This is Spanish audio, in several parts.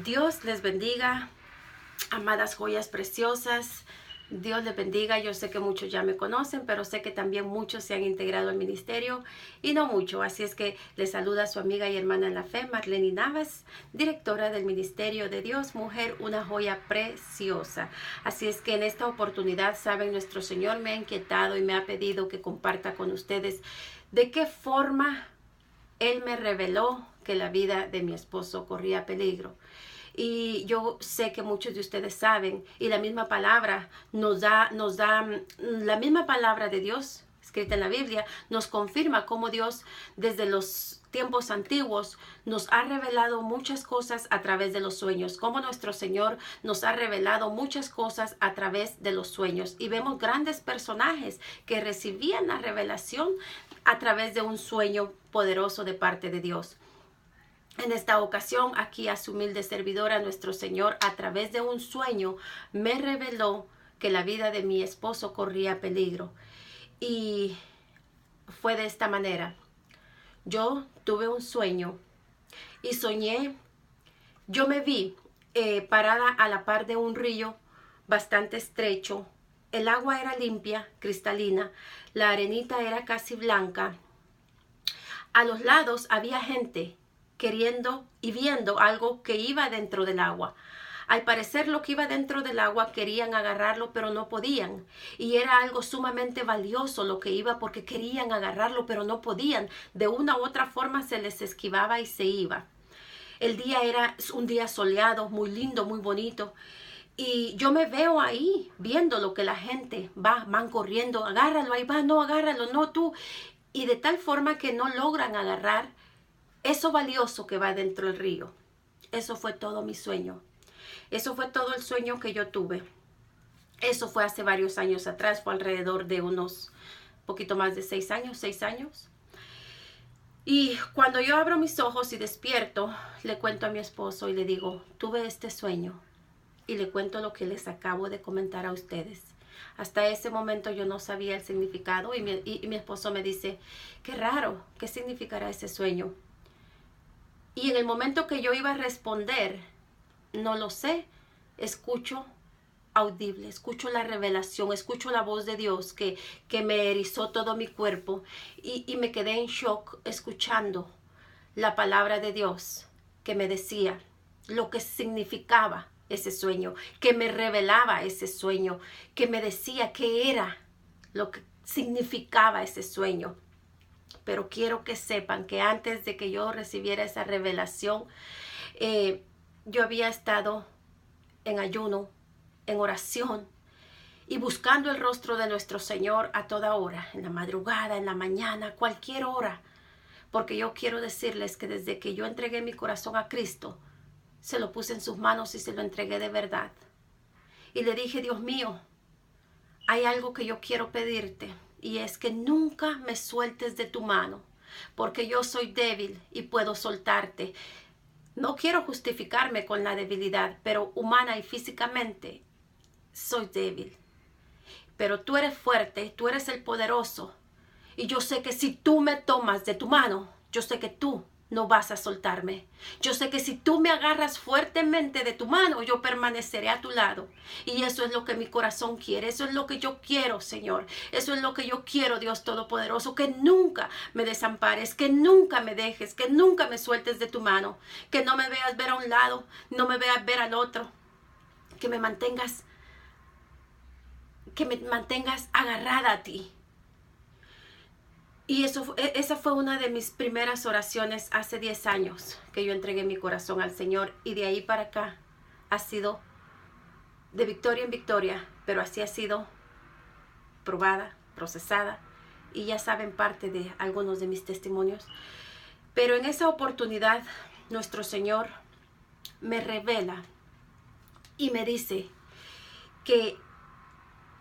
Dios les bendiga, amadas joyas preciosas. Dios les bendiga. Yo sé que muchos ya me conocen, pero sé que también muchos se han integrado al ministerio y no mucho. Así es que les saluda su amiga y hermana en la fe, Marlene Navas, directora del Ministerio de Dios, Mujer, una joya preciosa. Así es que en esta oportunidad, saben, nuestro Señor me ha inquietado y me ha pedido que comparta con ustedes de qué forma Él me reveló que la vida de mi esposo corría peligro. Y yo sé que muchos de ustedes saben, y la misma palabra la misma palabra de Dios escrita en la Biblia nos confirma cómo Dios desde los tiempos antiguos nos ha revelado muchas cosas a través de los sueños, como nuestro Señor nos ha revelado muchas cosas a través de los sueños. Y vemos grandes personajes que recibían la revelación a través de un sueño poderoso de parte de Dios. En esta ocasión, aquí a su humilde servidora, nuestro Señor, a través de un sueño, me reveló que la vida de mi esposo corría peligro. Y fue de esta manera. Yo tuve un sueño y soñé, yo me vi parada a la par de un río bastante estrecho. El agua era limpia, cristalina, la arenita era casi blanca. A los lados había gente queriendo y viendo algo que iba dentro del agua. Al parecer lo que iba dentro del agua querían agarrarlo, pero no podían. Y era algo sumamente valioso lo que iba, porque querían agarrarlo, pero no podían. De una u otra forma se les esquivaba y se iba. El día era un día soleado, muy lindo, muy bonito. Y yo me veo ahí viendo lo que la gente van corriendo. Agárralo, ahí va, no, agárralo, no tú. Y de tal forma que no logran agarrar eso valioso que va dentro del río. Eso fue todo mi sueño. Eso fue todo el sueño que yo tuve. Eso fue hace varios años atrás. Fue alrededor de unos poquito más de 6 años. Y cuando yo abro mis ojos y despierto, le cuento a mi esposo y le digo, tuve este sueño. Y le cuento lo que les acabo de comentar a ustedes. Hasta ese momento yo no sabía el significado y mi esposo me dice, qué raro, ¿qué significará ese sueño? Y en el momento que yo iba a responder, no lo sé, escucho audible, escucho la revelación, escucho la voz de Dios que me erizó todo mi cuerpo y me quedé en shock escuchando la palabra de Dios que me decía lo que significaba ese sueño, que me revelaba ese sueño, que me decía qué era lo que significaba ese sueño. Pero quiero que sepan que antes de que yo recibiera esa revelación, yo había estado en ayuno, en oración y buscando el rostro de nuestro Señor a toda hora, en la madrugada, en la mañana, cualquier hora. Porque yo quiero decirles que desde que yo entregué mi corazón a Cristo, se lo puse en sus manos y se lo entregué de verdad. Y le dije, Dios mío, hay algo que yo quiero pedirte. Y es que nunca me sueltes de tu mano, porque yo soy débil y puedo soltarte. No quiero justificarme con la debilidad, pero humana y físicamente soy débil. Pero tú eres fuerte, tú eres el poderoso. Y yo sé que si tú me tomas de tu mano, yo sé que tú no vas a soltarme. Yo sé que si tú me agarras fuertemente de tu mano, yo permaneceré a tu lado. Y eso es lo que mi corazón quiere. Eso es lo que yo quiero, Señor. Eso es lo que yo quiero, Dios Todopoderoso. Que nunca me desampares, que nunca me dejes, que nunca me sueltes de tu mano. Que no me veas ver a un lado, no me veas ver al otro. Que me mantengas agarrada a ti. Y esa fue una de mis primeras oraciones hace 10 años que yo entregué mi corazón al Señor. Y de ahí para acá ha sido de victoria en victoria, pero así ha sido probada, procesada. Y ya saben parte de algunos de mis testimonios. Pero en esa oportunidad nuestro Señor me revela y me dice que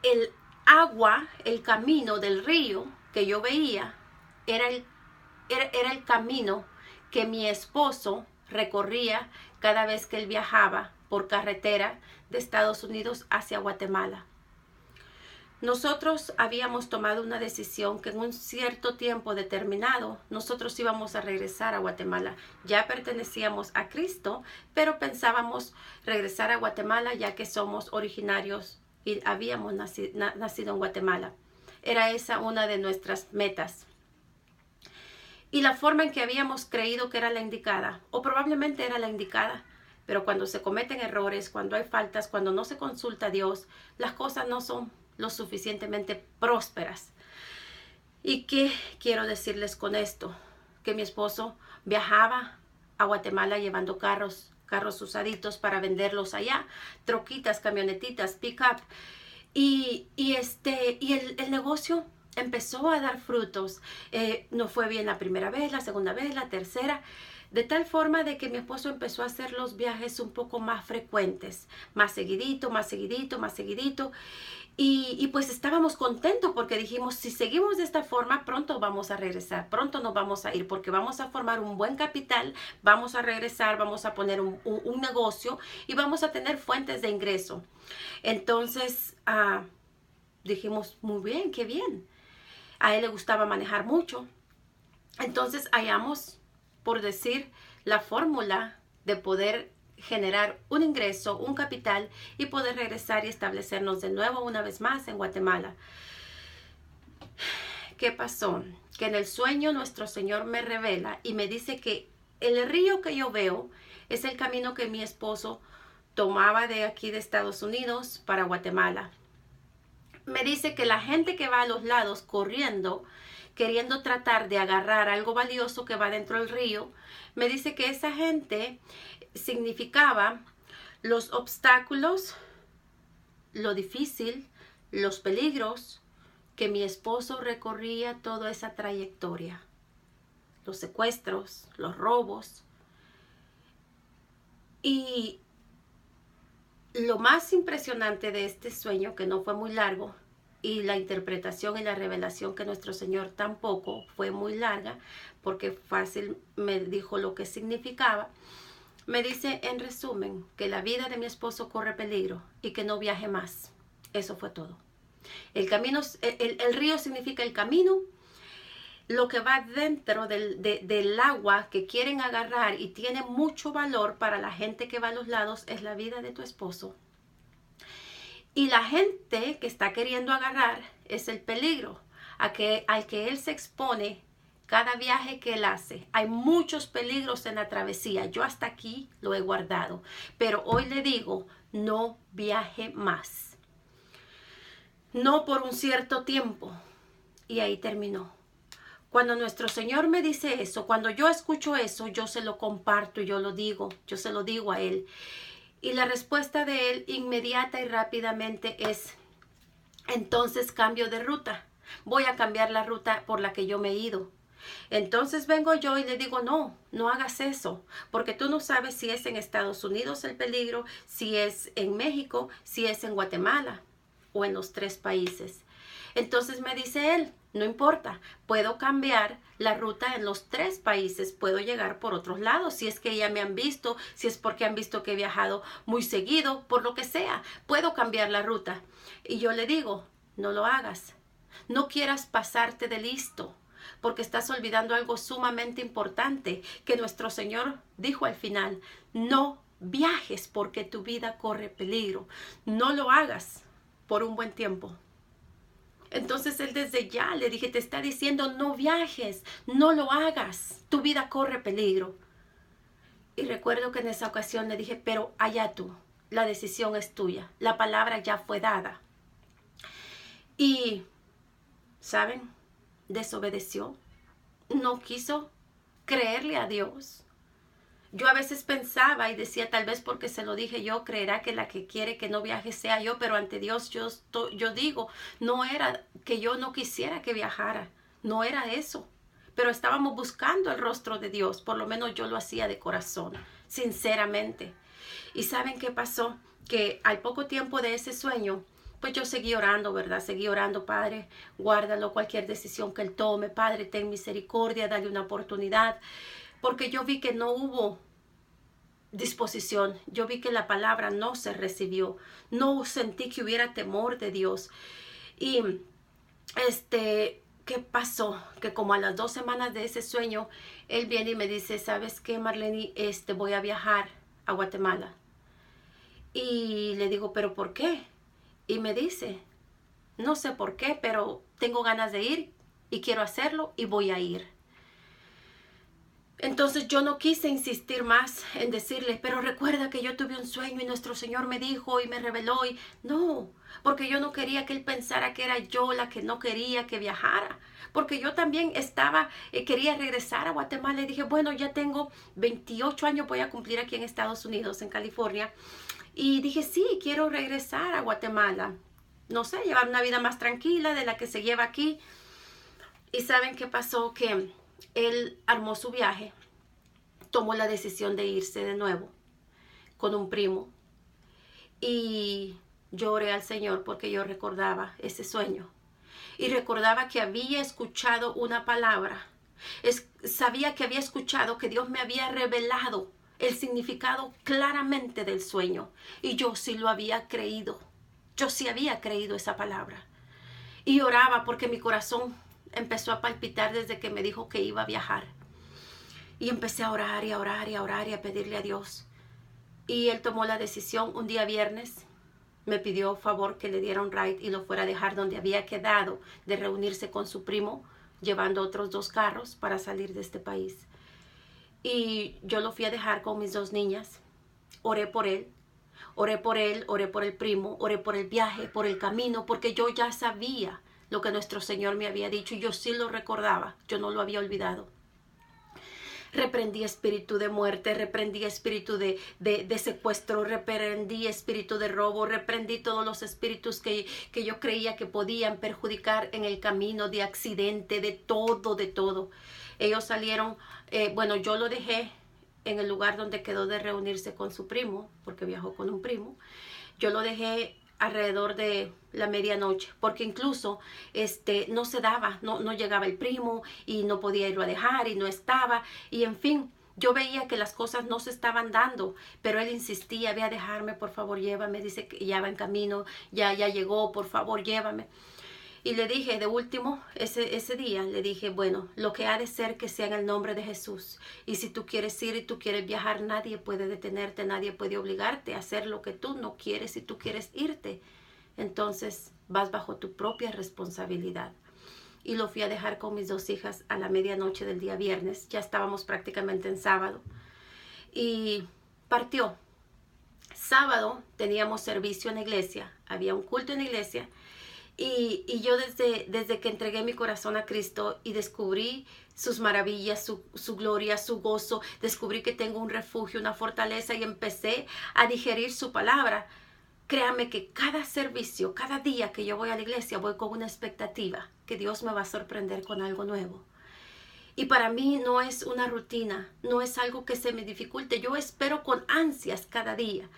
el agua, el camino del río que yo veía, era el camino que mi esposo recorría cada vez que él viajaba por carretera de Estados Unidos hacia Guatemala. Nosotros habíamos tomado una decisión que en un cierto tiempo determinado nosotros íbamos a regresar a Guatemala. Ya pertenecíamos a Cristo, pero pensábamos regresar a Guatemala ya que somos originarios y habíamos nacido en Guatemala. Era esa una de nuestras metas. Y la forma en que habíamos creído que era la indicada, o probablemente era la indicada, pero cuando se cometen errores, cuando hay faltas, cuando no se consulta a Dios, las cosas no son lo suficientemente prósperas. ¿Y qué quiero decirles con esto? Que mi esposo viajaba a Guatemala llevando carros usaditos para venderlos allá, troquitas, camionetitas, pick-up. Y el negocio empezó a dar frutos. No fue bien la primera vez, la segunda vez, la tercera. De tal forma de que mi esposo empezó a hacer los viajes un poco más frecuentes, más seguidito, más seguidito, más seguidito. Y pues estábamos contentos porque dijimos, si seguimos de esta forma, pronto vamos a regresar, pronto nos vamos a ir porque vamos a formar un buen capital, vamos a regresar, vamos a poner un negocio y vamos a tener fuentes de ingreso. Entonces dijimos, muy bien, qué bien. A él le gustaba manejar mucho. Entonces hallamos, por decir, la fórmula de poder generar un ingreso, un capital y poder regresar y establecernos de nuevo una vez más en Guatemala. ¿Qué pasó? Que en el sueño nuestro Señor me revela y me dice que el río que yo veo es el camino que mi esposo tomaba de aquí de Estados Unidos para Guatemala. Me dice que la gente que va a los lados corriendo, queriendo tratar de agarrar algo valioso que va dentro del río, me dice que esa gente significaba los obstáculos, lo difícil, los peligros que mi esposo recorría toda esa trayectoria. Los secuestros, los robos. Y lo más impresionante de este sueño, que no fue muy largo, y la interpretación y la revelación que nuestro Señor tampoco fue muy larga, porque fácil me dijo lo que significaba. Me dice en resumen que la vida de mi esposo corre peligro y que no viaje más. Eso fue todo. El camino, el río significa el camino. Lo que va dentro del agua que quieren agarrar y tiene mucho valor para la gente que va a los lados es la vida de tu esposo. Y la gente que está queriendo agarrar es el peligro al que él se expone cada viaje que él hace. Hay muchos peligros en la travesía. Yo hasta aquí lo he guardado. Pero hoy le digo, no viaje más. No por un cierto tiempo. Y ahí terminó. Cuando nuestro Señor me dice eso, cuando yo escucho eso, yo se lo comparto, yo se lo digo a Él. Y la respuesta de Él inmediata y rápidamente es, entonces cambio de ruta. Voy a cambiar la ruta por la que yo me he ido. Entonces vengo yo y le digo, no hagas eso, porque tú no sabes si es en Estados Unidos el peligro, si es en México, si es en Guatemala o en los 3 países. Entonces me dice él, no importa, puedo cambiar la ruta en los 3 países, puedo llegar por otros lados, si es que ya me han visto, si es porque han visto que he viajado muy seguido, por lo que sea, puedo cambiar la ruta. Y yo le digo, no lo hagas, no quieras pasarte de listo, porque estás olvidando algo sumamente importante que nuestro Señor dijo al final, no viajes porque tu vida corre peligro, no lo hagas por un buen tiempo. Entonces él desde ya le dije, te está diciendo no viajes, no lo hagas, tu vida corre peligro. Y recuerdo que en esa ocasión le dije, pero allá tú, la decisión es tuya, la palabra ya fue dada. Y, ¿saben? Desobedeció, no quiso creerle a Dios. Yo a veces pensaba y decía, tal vez porque se lo dije yo, creerá que la que quiere que no viaje sea yo, pero ante Dios yo digo, no era que yo no quisiera que viajara, no era eso, pero estábamos buscando el rostro de Dios, por lo menos yo lo hacía de corazón, sinceramente. ¿Y saben qué pasó? Que al poco tiempo de ese sueño, pues yo seguí orando, ¿verdad? Seguí orando, Padre, guárdalo, cualquier decisión que Él tome, Padre, ten misericordia, dale una oportunidad, porque yo vi que no hubo disposición, yo vi que la palabra no se recibió, no sentí que hubiera temor de Dios. Y ¿qué pasó? Que como a las 2 semanas de ese sueño, él viene y me dice, ¿sabes qué, Marlene? Voy a viajar a Guatemala. Y le digo, ¿pero por qué? Y me dice, no sé por qué, pero tengo ganas de ir y quiero hacerlo y voy a ir. Entonces yo no quise insistir más en decirle, pero recuerda que yo tuve un sueño y nuestro Señor me dijo y me reveló. Y no, porque yo no quería que él pensara que era yo la que no quería que viajara. Porque yo también quería regresar a Guatemala y dije, bueno, ya tengo 28 años, voy a cumplir aquí en Estados Unidos, en California. Y dije, sí, quiero regresar a Guatemala. No sé, llevar una vida más tranquila de la que se lleva aquí. Y ¿saben qué pasó? Que él armó su viaje, tomó la decisión de irse de nuevo con un primo. Y yo oré al Señor porque yo recordaba ese sueño. Y recordaba que había escuchado una palabra. Sabía que había escuchado que Dios me había revelado el significado claramente del sueño. Y yo sí lo había creído. Yo sí había creído esa palabra. Y oraba porque mi corazón empezó a palpitar desde que me dijo que iba a viajar. Y empecé a orar y a orar y a orar y a pedirle a Dios. Y él tomó la decisión un día viernes. Me pidió favor que le diera un ride y lo fuera a dejar donde había quedado de reunirse con su primo, llevando otros 2 carros para salir de este país. Y yo lo fui a dejar con mis 2 niñas. Oré por él. Oré por él, oré por el primo, oré por el viaje, por el camino, porque yo ya sabía lo que nuestro Señor me había dicho y yo sí lo recordaba, yo no lo había olvidado. Reprendí espíritu de muerte, reprendí espíritu de secuestro, reprendí espíritu de robo, reprendí todos los espíritus que yo creía que podían perjudicar en el camino, de accidente, de todo, de todo. Ellos salieron, bueno, yo lo dejé en el lugar donde quedó de reunirse con su primo, porque viajó con un primo. Yo lo dejé alrededor de la medianoche, porque incluso no se daba, no llegaba el primo y no podía irlo a dejar y no estaba, y en fin, yo veía que las cosas no se estaban dando, pero él insistía, ve a dejarme, por favor, llévame, dice que ya va en camino, ya llegó, por favor, llévame. Y le dije, de último, ese día, le dije, bueno, lo que ha de ser que sea en el nombre de Jesús. Y si tú quieres ir y tú quieres viajar, nadie puede detenerte, nadie puede obligarte a hacer lo que tú no quieres si tú quieres irte. Entonces vas bajo tu propia responsabilidad. Y lo fui a dejar con mis 2 hijas a la medianoche del día viernes. Ya estábamos prácticamente en sábado. Y partió. Sábado teníamos servicio en la iglesia, había un culto en la iglesia. Y yo desde que entregué mi corazón a Cristo y descubrí sus maravillas, su gloria, su gozo, descubrí que tengo un refugio, una fortaleza y empecé a digerir su palabra. Créame que cada servicio, cada día que yo voy a la iglesia, voy con una expectativa que Dios me va a sorprender con algo nuevo. Y para mí no es una rutina, no es algo que se me dificulte. Yo espero con ansias cada día,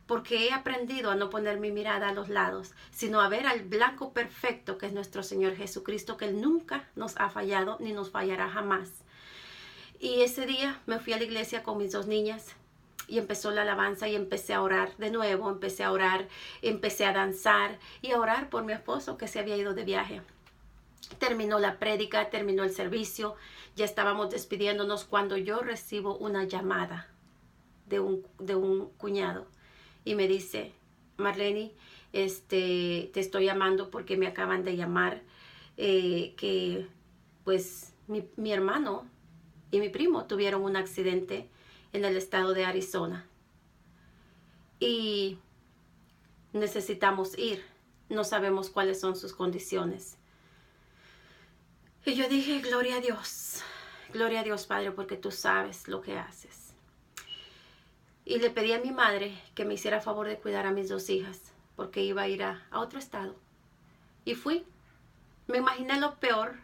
porque he aprendido a no poner mi mirada a los lados, sino a ver al blanco perfecto que es nuestro Señor Jesucristo, que Él nunca nos ha fallado ni nos fallará jamás. Y ese día me fui a la iglesia con mis 2 niñas y empezó la alabanza y empecé a orar de nuevo, empecé a orar, empecé a danzar y a orar por mi esposo que se había ido de viaje. Terminó la prédica, terminó el servicio, ya estábamos despidiéndonos cuando yo recibo una llamada de un cuñado. Y me dice, Marlene, te estoy llamando porque me acaban de llamar que pues mi hermano y mi primo tuvieron un accidente en el estado de Arizona. Y necesitamos ir. No sabemos cuáles son sus condiciones. Y yo dije, gloria a Dios, Padre, porque tú sabes lo que haces. Y le pedí a mi madre que me hiciera favor de cuidar a mis 2 hijas, porque iba a ir a otro estado. Y fui. Me imaginé lo peor,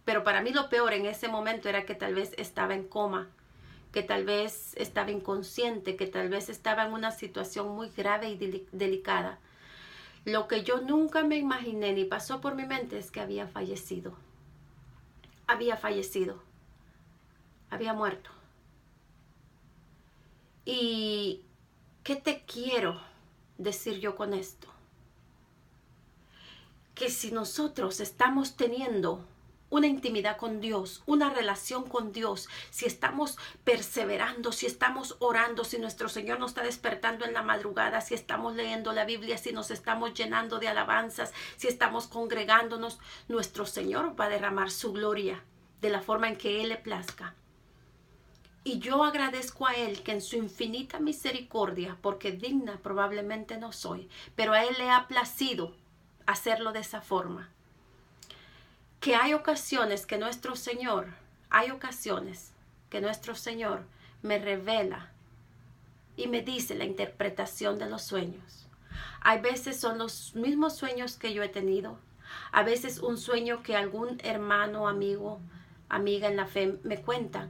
pero para mí lo peor en ese momento era que tal vez estaba en coma, que tal vez estaba inconsciente, que tal vez estaba en una situación muy grave y delicada. Lo que yo nunca me imaginé ni pasó por mi mente es que había fallecido. Había fallecido. Había muerto. ¿Y qué te quiero decir yo con esto? que si nosotros estamos teniendo una intimidad con Dios, una relación con Dios, si estamos perseverando, si estamos orando, si nuestro Señor nos está despertando en la madrugada, si estamos leyendo la Biblia, si nos estamos llenando de alabanzas, si estamos congregándonos, nuestro Señor va a derramar su gloria de la forma en que Él le plazca. Y yo agradezco a Él que en su infinita misericordia, porque digna probablemente no soy, pero a Él le ha placido hacerlo de esa forma. Que hay ocasiones que nuestro Señor me revela y me dice la interpretación de los sueños. Hay veces son los mismos sueños que yo he tenido. A veces un sueño que algún hermano, amigo, amiga en la fe me cuenta.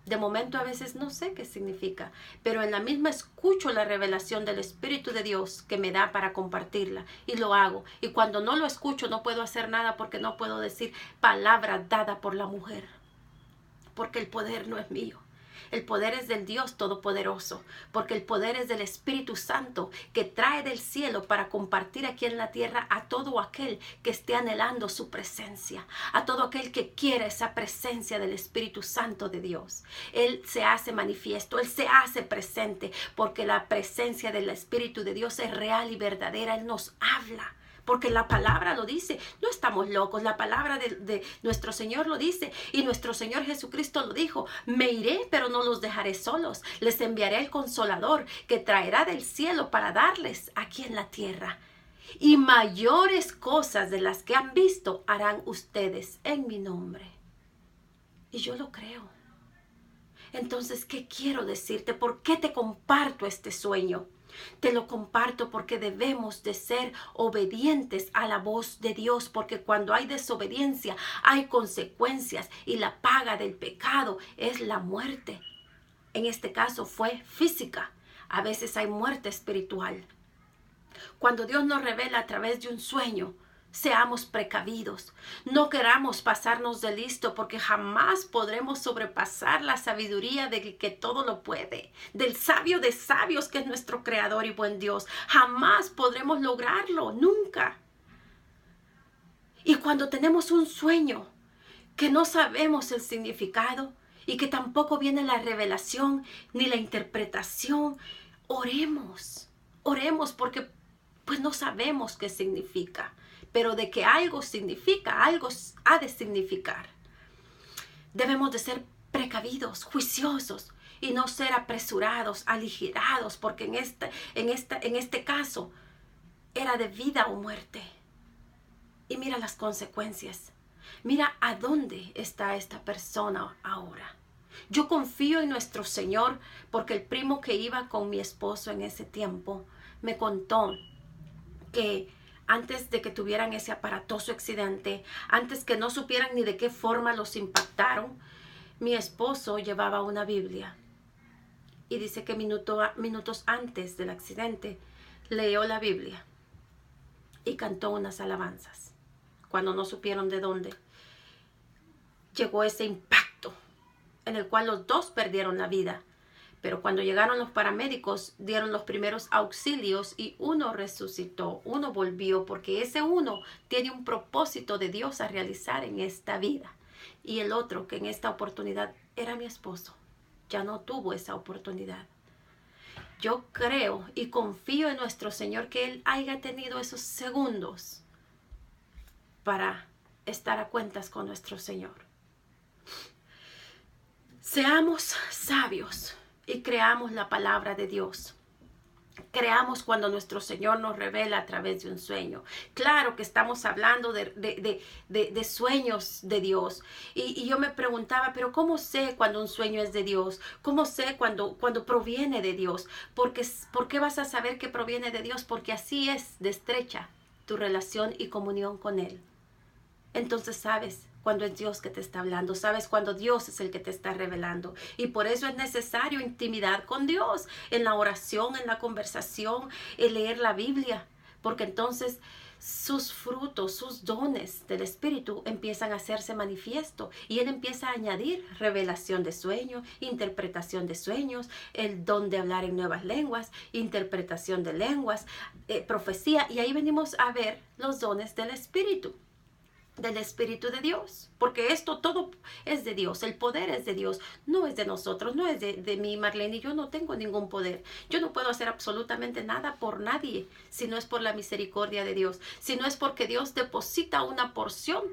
De momento a veces no sé qué significa, pero en la misma escucho la revelación del Espíritu de Dios que me da para compartirla y lo hago. Y cuando no lo escucho no puedo hacer nada porque no puedo decir palabra dada por la mujer, porque el poder no es mío. El poder es del Dios Todopoderoso, porque el poder es del Espíritu Santo que trae del cielo para compartir aquí en la tierra a todo aquel que esté anhelando su presencia, a todo aquel que quiera esa presencia del Espíritu Santo de Dios. Él se hace manifiesto, Él se hace presente, porque la presencia del Espíritu de Dios es real y verdadera. Él nos habla. Porque la palabra lo dice, no estamos locos, la palabra de nuestro Señor lo dice, y nuestro Señor Jesucristo lo dijo: me iré, pero no los dejaré solos, les enviaré el Consolador, que traerá del cielo para darles aquí en la tierra. Y mayores cosas de las que han visto harán ustedes en mi nombre. Y yo lo creo. Entonces, ¿qué quiero decirte? ¿Por qué te comparto este sueño? Te lo comparto porque debemos de ser obedientes a la voz de Dios, porque cuando hay desobediencia hay consecuencias y la paga del pecado es la muerte. En este caso fue física, a veces hay muerte espiritual. Cuando Dios nos revela a través de un sueño, seamos precavidos, no queramos pasarnos de listo, porque jamás podremos sobrepasar la sabiduría del que todo lo puede, del sabio de sabios que es nuestro creador y buen Dios. Jamás podremos lograrlo, nunca. Y cuando tenemos un sueño que no sabemos el significado y que tampoco viene la revelación ni la interpretación, oremos porque pues no sabemos qué significa. Pero de que algo significa, algo ha de significar. Debemos de ser precavidos, juiciosos y no ser apresurados, aligerados, porque en este caso era de vida o muerte. Y mira las consecuencias. Mira a dónde está esta persona ahora. Yo confío en nuestro Señor, porque el primo que iba con mi esposo en ese tiempo me contó que antes de que tuvieran ese aparatoso accidente, antes que no supieran ni de qué forma los impactaron, mi esposo llevaba una Biblia. Y dice que minutos antes del accidente leyó la Biblia y cantó unas alabanzas. Cuando no supieron de dónde, llegó ese impacto en el cual los dos perdieron la vida. Pero cuando llegaron los paramédicos, dieron los primeros auxilios y uno resucitó, uno volvió, porque ese uno tiene un propósito de Dios a realizar en esta vida. Y el otro, que en esta oportunidad era mi esposo, ya no tuvo esa oportunidad. Yo creo y confío en nuestro Señor que Él haya tenido esos segundos para estar a cuentas con nuestro Señor. Seamos sabios y creamos la palabra de Dios. Creamos cuando nuestro Señor nos revela a través de un sueño. Claro que estamos hablando de sueños de Dios. Y yo me preguntaba, pero ¿cómo sé cuando un sueño es de Dios? ¿Cómo sé cuando proviene de Dios? ¿Por qué vas a saber que proviene de Dios? Porque así es de estrecha tu relación y comunión con Él. Entonces sabes cuando es Dios que te está hablando, sabes cuando Dios es el que te está revelando. Y por eso es necesario intimidad con Dios, en la oración, en la conversación, en leer la Biblia. Porque entonces sus frutos, sus dones del Espíritu empiezan a hacerse manifiesto y Él empieza a añadir revelación de sueños, interpretación de sueños, el don de hablar en nuevas lenguas, interpretación de lenguas, profecía, y ahí venimos a ver los dones del Espíritu de Dios, porque esto todo es de Dios, el poder es de Dios, no es de nosotros, no es de mí, Marlene. Yo no tengo ningún poder, yo no puedo hacer absolutamente nada por nadie, si no es por la misericordia de Dios, si no es porque Dios deposita una porción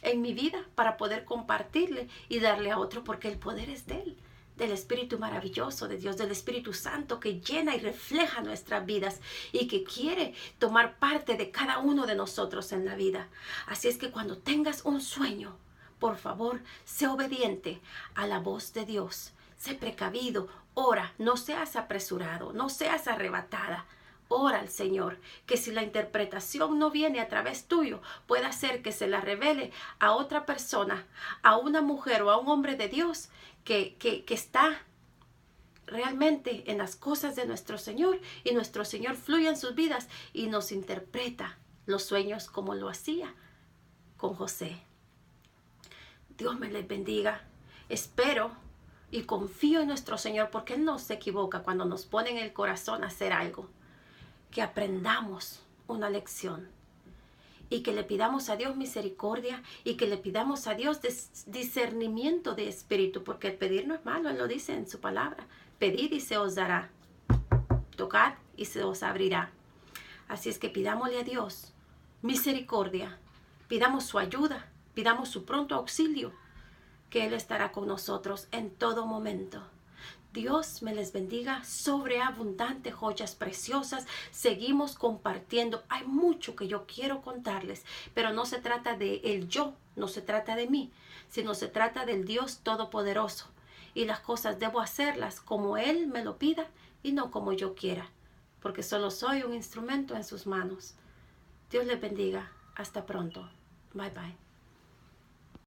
en mi vida para poder compartirle y darle a otro, porque el poder es de Él, del Espíritu maravilloso de Dios, del Espíritu Santo que llena y refleja nuestras vidas y que quiere tomar parte de cada uno de nosotros en la vida. Así es que cuando tengas un sueño, por favor, sé obediente a la voz de Dios, sé precavido, ora, no seas apresurado, no seas arrebatada. Ora al Señor, que si la interpretación no viene a través tuyo, pueda ser que se la revele a otra persona, a una mujer o a un hombre de Dios que está realmente en las cosas de nuestro Señor, y nuestro Señor fluye en sus vidas y nos interpreta los sueños como lo hacía con José. Dios me les bendiga. Espero y confío en nuestro Señor, porque Él no se equivoca cuando nos pone en el corazón a hacer algo. Que aprendamos una lección y que le pidamos a Dios misericordia y que le pidamos a Dios discernimiento de espíritu, porque el pedir no es malo, Él lo dice en su palabra. Pedid y se os dará, tocad y se os abrirá. Así es que pidámosle a Dios misericordia, pidamos su ayuda, pidamos su pronto auxilio, que Él estará con nosotros en todo momento. Dios me les bendiga, sobreabundante, joyas preciosas. Seguimos compartiendo. Hay mucho que yo quiero contarles, pero no se trata de el yo, no se trata de mí, sino se trata del Dios Todopoderoso. Y las cosas debo hacerlas como Él me lo pida y no como yo quiera, porque solo soy un instrumento en sus manos. Dios les bendiga. Hasta pronto. Bye bye.